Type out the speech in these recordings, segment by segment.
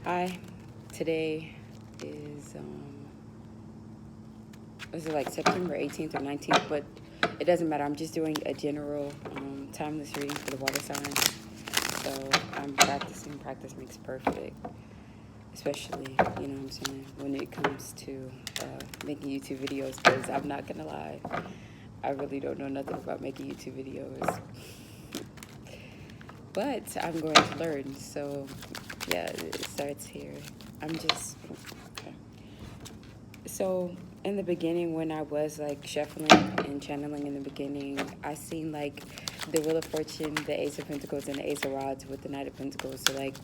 Hi, today is it like September 18th or 19th, but it doesn't matter. I'm just doing a general timeless reading for the water signs. So I'm practicing. Practice makes perfect, especially, you know what I'm saying, when it comes to making YouTube videos, because I'm not going to lie, I really don't know nothing about making YouTube videos. But I'm going to learn, so yeah, it starts here. Okay. So in the beginning, when I was like shuffling and channeling in the beginning, I seen like the Wheel of Fortune, the Ace of Pentacles, and the Ace of Rods with the Knight of Pentacles. So like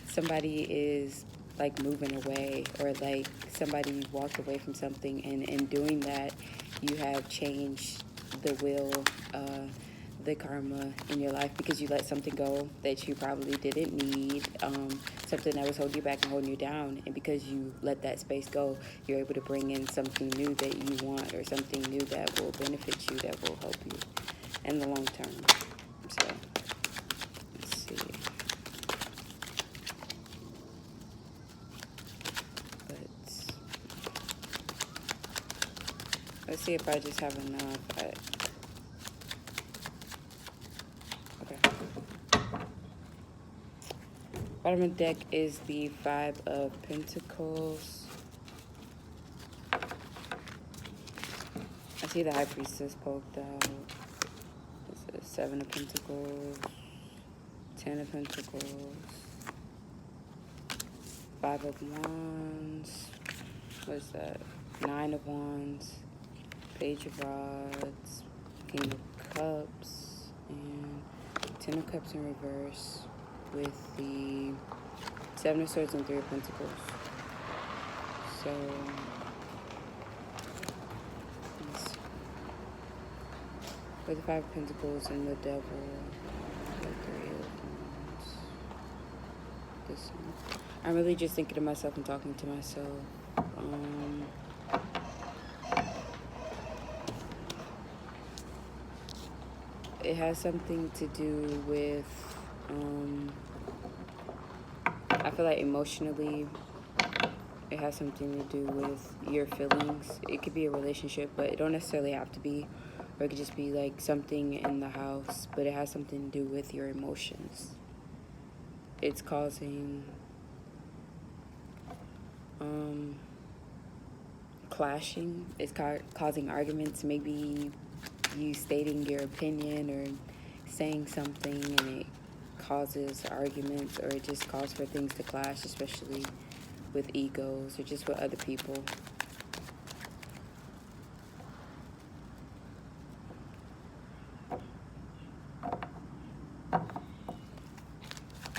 somebody is like moving away, or like somebody walked away from something, and in doing that, you have changed the will, the karma in your life, because you let something go that you probably didn't need, something that was holding you back and holding you down. And because you let that space go, you're able to bring in something new that you want, or something new that will benefit you, that will help you in the long term. So let's see. Let's see if I just have enough. Okay. Bottom of the deck is the Five of Pentacles. I see the High Priestess poked out. This is Seven of Pentacles, Ten of Pentacles, Five of Wands. What is that? Nine of Wands, Page of Rods, King of Cups, and Ten of Cups in reverse, with the Seven of Swords and Three of Pentacles. So, with the Five of Pentacles and the Devil, the Three of Wands, this one. I'm really just thinking to myself and talking to myself. It has something to do with, I feel like emotionally, it has something to do with your feelings. It could be a relationship, but it don't necessarily have to be. Or it could just be like something in the house, but it has something to do with your emotions. It's causing clashing. It's causing arguments. Maybe you stating your opinion or saying something, and it causes arguments, or it just calls for things to clash, especially with egos or just with other people.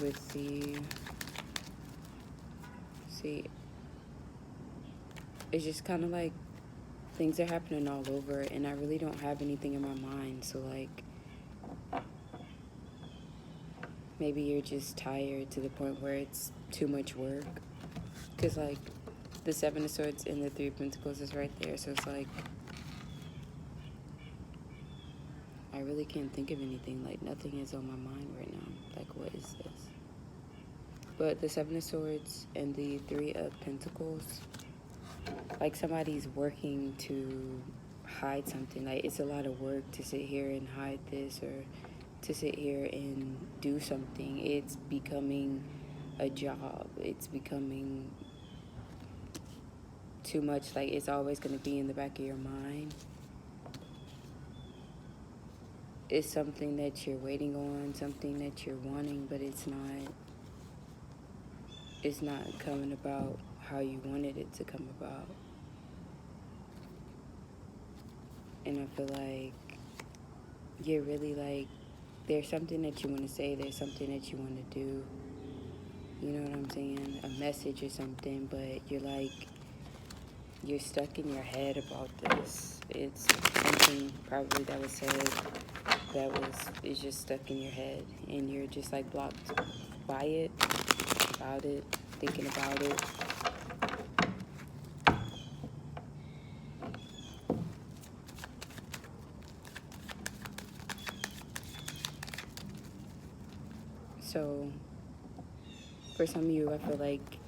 With the, see, it's just kind of like things are happening all over, and I really don't have anything in my mind. So like, maybe you're just tired to the point where it's too much work, because like the Seven of Swords and the Three of Pentacles is right there. So it's like, I really can't think of anything. Like, nothing is on my mind right now. Like, what is this? But the Seven of Swords and the Three of Pentacles, like somebody's working to hide something. Like, it's a lot of work to sit here and hide this, or to sit here and do something. It's becoming a job. It's becoming too much. Like, it's always going to be in the back of your mind. It's something that you're waiting on, something that you're wanting, but it's not coming about how you wanted it to come about. And I feel like you're really like, there's something that you want to say, there's something that you want to do, you know what I'm saying, a message or something, but you're like, you're stuck in your head about this. It's something probably that was said is just stuck in your head, and you're just like blocked by it, about it, thinking about it. So for some of you, I feel like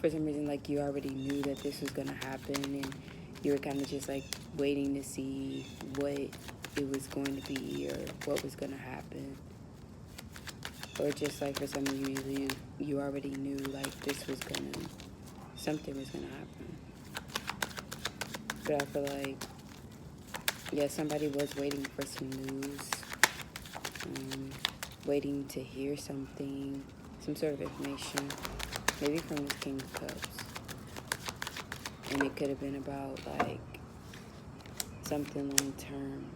for some reason, like, you already knew that this was gonna happen, and you were kind of just like waiting to see what it was going to be or what was gonna happen. Or just like for some of you already knew like something was gonna happen. But I feel like, yeah, somebody was waiting for some news, waiting to hear something, some sort of information, maybe from the King of Cups. And it could have been about like something long term.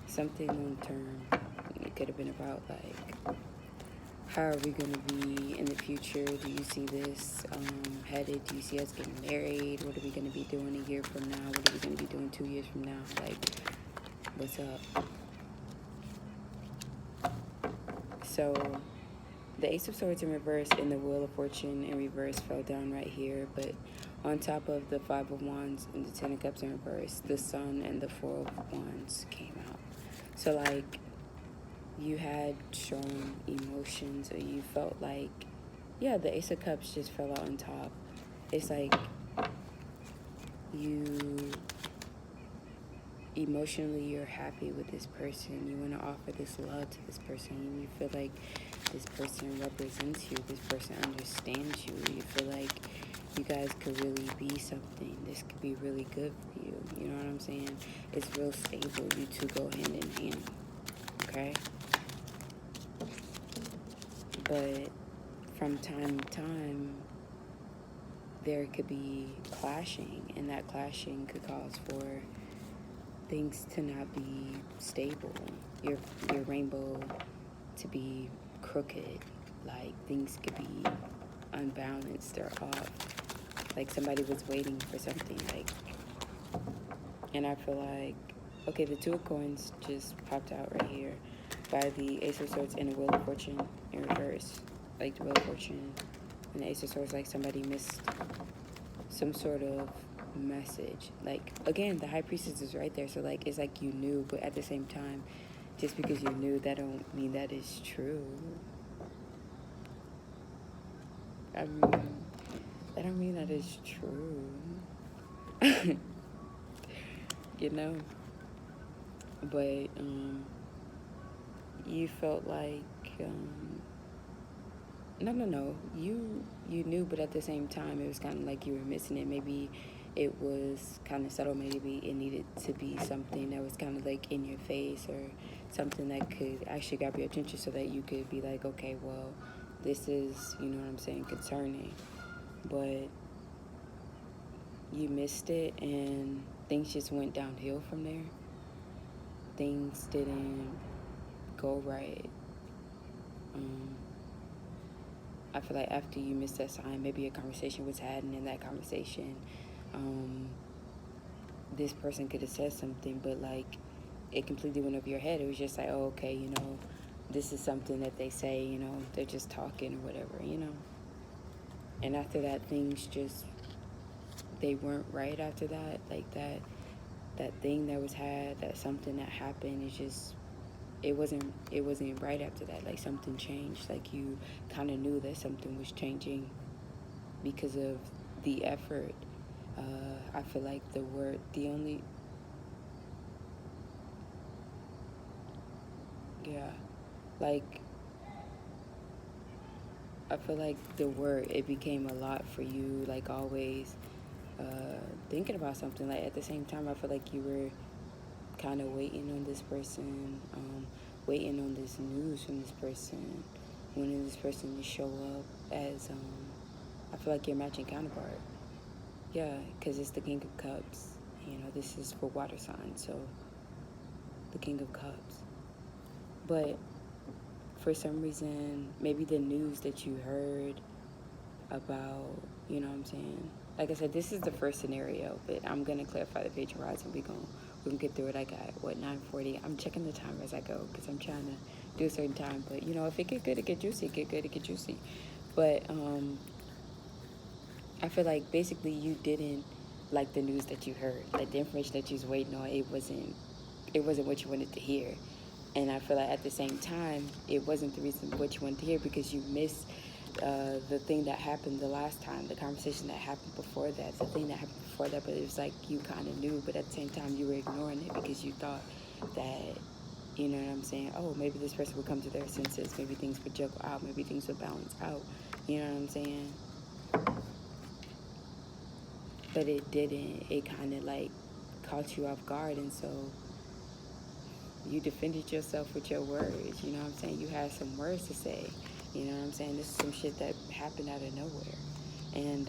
Something long term. It could have been about like, how are we going to be in the future? Do you see this headed? Do you see us getting married? What are we going to be doing a year from now? What are we going to be doing 2 years from now? Like, what's up? So, the Ace of Swords in reverse and the Wheel of Fortune in reverse fell down right here. But on top of the Five of Wands and the Ten of Cups in reverse, the Sun and the Four of Wands came out. So, like, you had strong emotions, or you felt like, yeah, the Ace of Cups just fell out on top. It's like you emotionally, you're happy with this person. You want to offer this love to this person. You feel like this person represents you. This person understands you. You feel like you guys could really be something. This could be really good for you. You know what I'm saying? It's real stable. You two go hand in hand. Okay? But from time to time, there could be clashing, and that clashing could cause for things to not be stable, your rainbow to be crooked, like things could be unbalanced or off, like somebody was waiting for something, like, and I feel like, okay, the Two of Coins just popped out right here by the Ace of Swords and the Wheel of Fortune in reverse. Like the Wheel of Fortune and the Ace of Swords, like somebody missed some sort of message. Like, again, the High Priestess is right there, so like it's like you knew, but at the same time, just because you knew, that don't mean that is true. I mean, that don't mean that is true. You know? But you felt like no, you knew, but at the same time it was kind of like you were missing it. Maybe it was kind of subtle. Maybe it needed to be something that was kind of like in your face, or something that could actually grab your attention, so that you could be like, okay, well, this is, you know what I'm saying, concerning. But you missed it, and things just went downhill from there. Things didn't go right. I feel like after you missed that sign, maybe a conversation was had, and in that conversation, this person could have said something, but like it completely went over your head. It was just like, oh, okay, you know, this is something that they say, you know, they're just talking or whatever, you know. And after that, things just, they weren't right after that. Like that thing that was had, that something that happened, is just, it wasn't right after that. Like something changed. Like you kind of knew that something was changing because of the effort. I feel like like I feel like the word, it became a lot for you, like always thinking about something. Like at the same time, I feel like you were kind of waiting on this person, waiting on this news from this person, wanting this person to show up as, I feel like your matching counterpart. Yeah, because it's the King of Cups. You know, this is for water signs, so the King of Cups. But for some reason, maybe the news that you heard about, you know what I'm saying? Like I said, this is the first scenario, but I'm going to clarify the page horizon. We can get through it. I got, 9:40. I'm checking the timer as I go because I'm trying to do a certain time. But, you know, if it get good, it get juicy. Get good, it get juicy. But I feel like basically you didn't like the news that you heard. Like the information that you was waiting on, it wasn't what you wanted to hear. And I feel like at the same time, it wasn't the reason what you wanted to hear, because you missed the thing that happened the last time, the conversation that happened before that, the thing that happened before that, but it was like you kind of knew, but at the same time you were ignoring it because you thought that, you know what I'm saying, oh, maybe this person would come to their senses, maybe things would juggle out, maybe things would balance out, you know what I'm saying? But it didn't. It kind of like caught you off guard, and so you defended yourself with your words, you know what I'm saying? You had some words to say, you know what I'm saying? This is some shit that happened out of nowhere. And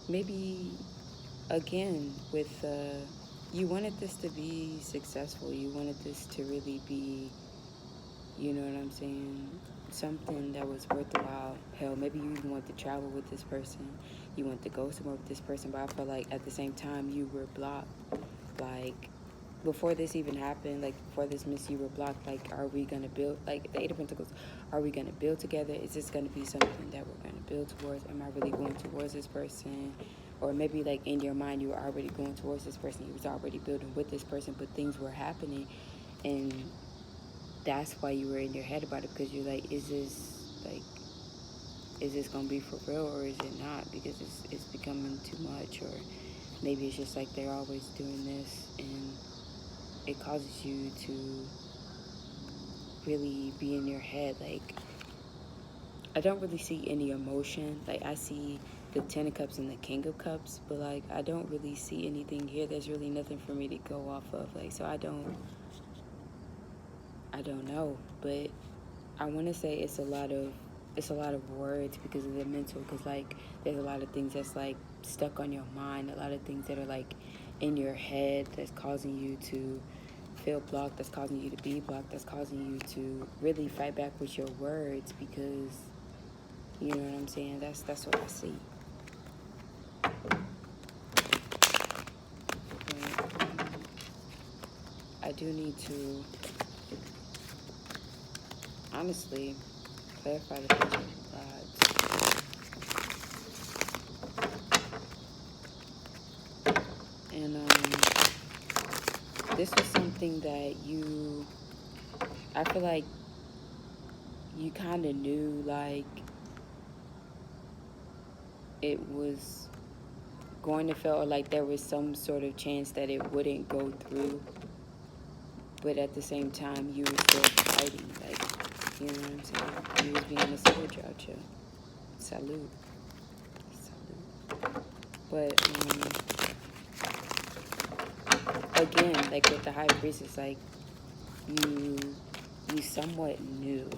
maybe, again, with, you wanted this to be successful. You wanted this to really be, you know what I'm saying, something that was worthwhile. Hell, maybe you even want to travel with this person. You want to go somewhere with this person, but I feel like at the same time you were blocked. Like, before this even happened, like before this miss, you were blocked. Like, are we gonna build, like the Eight of Pentacles, are we gonna build together? Is this gonna be something that we're gonna build towards? Am I really going towards this person? Or maybe like in your mind you were already going towards this person, you was already building with this person, but things were happening, and that's why you were in your head about it, because you're like, is this gonna be for real or is it not? Because it's becoming too much, or maybe it's just like they're always doing this, and it causes you to really be in your head. Like, I don't really see any emotion. Like, I see the Ten of Cups and the King of Cups, but like I don't really see anything here. There's really nothing for me to go off of. Like, so I don't know, but I want to say it's a lot of words because of the mental, because like there's a lot of things that's like stuck on your mind, a lot of things that are like in your head that's causing you to feel blocked, that's causing you to be blocked, that's causing you to really fight back with your words, because you know what I'm saying, that's what I see. But, I do need to honestly clarify the picture of rods. And this was something that I feel like you kind of knew, like it was going to fail, or like there was some sort of chance that it wouldn't go through, but at the same time you were still fighting, like, you know what I'm saying, you was being a soldier out here. Salute. But again, like with the High Priestess, like you somewhat knew.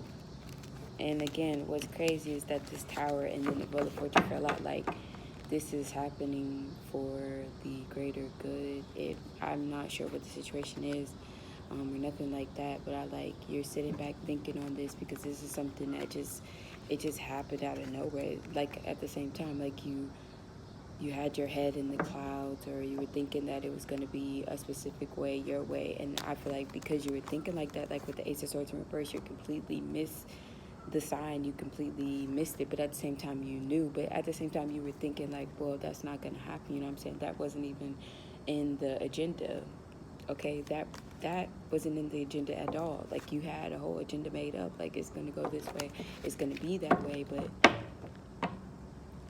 And again, what's crazy is that this Tower and then the Wheel of Fortune fell out. Like, this is happening for the greater good. I'm not sure what the situation is, or nothing like that, but you're sitting back thinking on this because this is something that it just happened out of nowhere. Like, at the same time, like you had your head in the clouds, or you were thinking that it was going to be a specific way, your way, and I feel like because you were thinking like that, like with the Ace of Swords in reverse, you completely missed the sign, you completely missed it, but at the same time you knew, but at the same time you were thinking like, well, that's not going to happen, you know what I'm saying, that wasn't even in the agenda, okay, that wasn't in the agenda at all. Like, you had a whole agenda made up, like it's going to go this way, it's going to be that way, but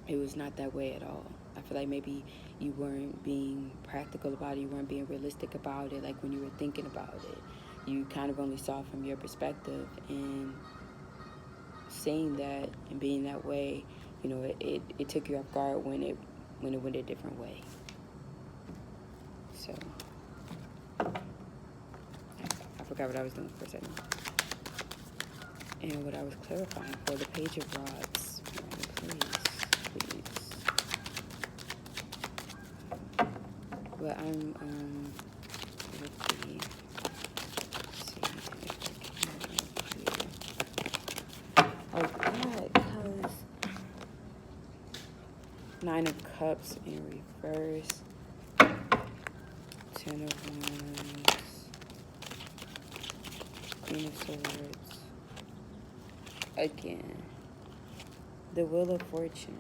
it was not that way at all. I feel like maybe you weren't being practical about it, you weren't being realistic about it, like when you were thinking about it, you kind of only saw from your perspective, and saying that and being that way, you know, it took you off guard when it went a different way. So I forgot what I was doing for a second. And what I was clarifying for the Page of Rods. Please. But I'm let's see if I can. Oh God, because Nine of Cups in reverse, Ten of Wands, Queen of Swords. Again, the Wheel of Fortune,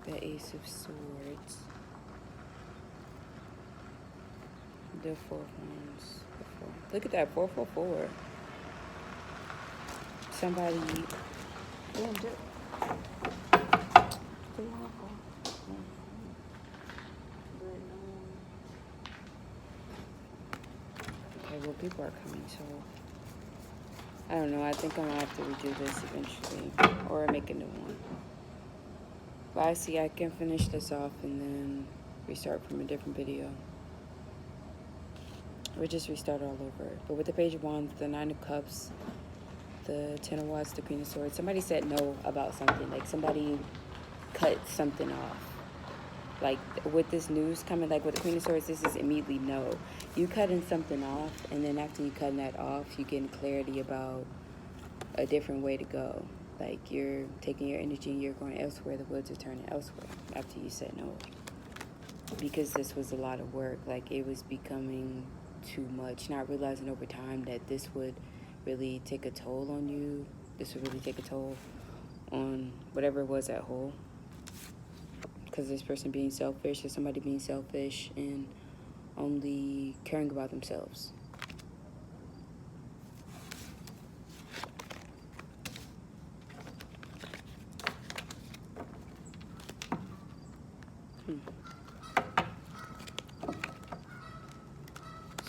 the Ace of Swords, the Four of Wands. Look at that, 444. somebody. Damn, okay, well, people are coming, so I don't know. I think I'm gonna have to redo this eventually, or make a new one. But I see I can finish this off and then restart from a different video. Or just restart all over. But with the Page of Wands, the Nine of Cups, the Ten of Wands, the Queen of Swords, somebody said no about something. Like somebody cut something off. Like with this news coming, like with the Queen of Swords, this is immediately no. You cutting something off, and then after you cutting that off, you getting clarity about a different way to go. Like you're taking your energy and you're going elsewhere. The woods are turning elsewhere after you said no. Because this was a lot of work. Like it was becoming too much. Not realizing over time that this would really take a toll on you. This would really take a toll on whatever it was at whole. Because this person being selfish or somebody being selfish and only caring about themselves.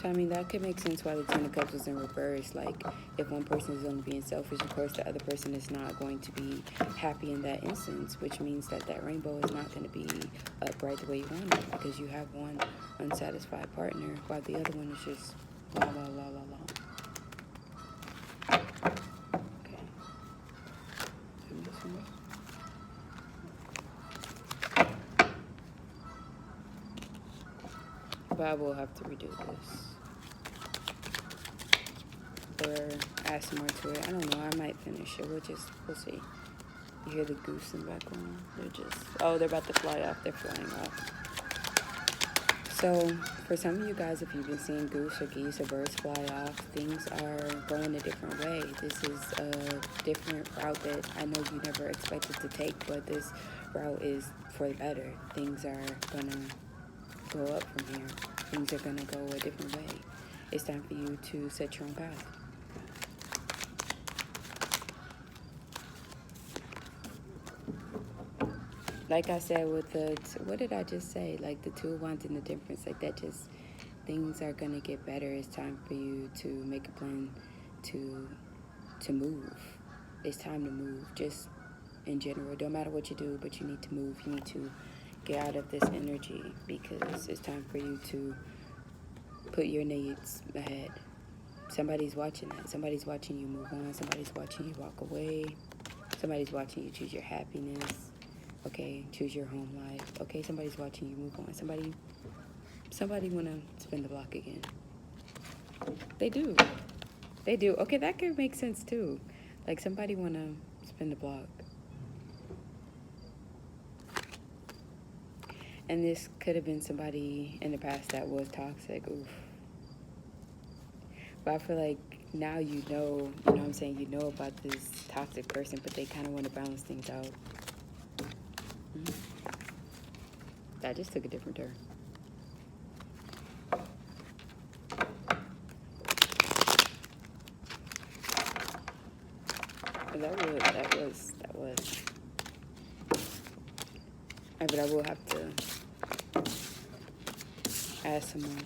So, I mean, that could make sense why the Ten of Cups was in reverse. Like, if one person is only being selfish, of course, the other person is not going to be happy in that instance, which means that that rainbow is not going to be upright the way you want it, because you have one unsatisfied partner while the other one is just la, la, la, la, la. Okay. But I will have to redo this. Or add some more to it. I don't know. I might finish it. We'll see. You hear the goose in the background? They're about to fly off. They're flying off. So, for some of you guys, if you've been seeing goose or geese or birds fly off, things are going a different way. This is a different route that I know you never expected to take, but this route is for the better. Things are gonna go up from here. Things are gonna go a different way. It's time for you to set your own path. Like I said with what did I just say? Like the Two of Wands and the difference, like that just, things are gonna get better. It's time for you to make a plan to move. It's time to move, just in general. Don't matter what you do, but you need to move. You need to get out of this energy because it's time for you to put your needs ahead. Somebody's watching that. Somebody's watching you move on. Somebody's watching you walk away. Somebody's watching you choose your happiness. Okay, choose your home life. Okay, somebody's watching you move on. Somebody want to spin the block again. They do. They do. Okay, that could make sense too. Like somebody want to spin the block. And this could have been somebody in the past that was toxic. Oof. But I feel like now you know what I'm saying? You know about this toxic person, but they kind of want to balance things out. That just took a different turn. But that was. But I will have to add some more.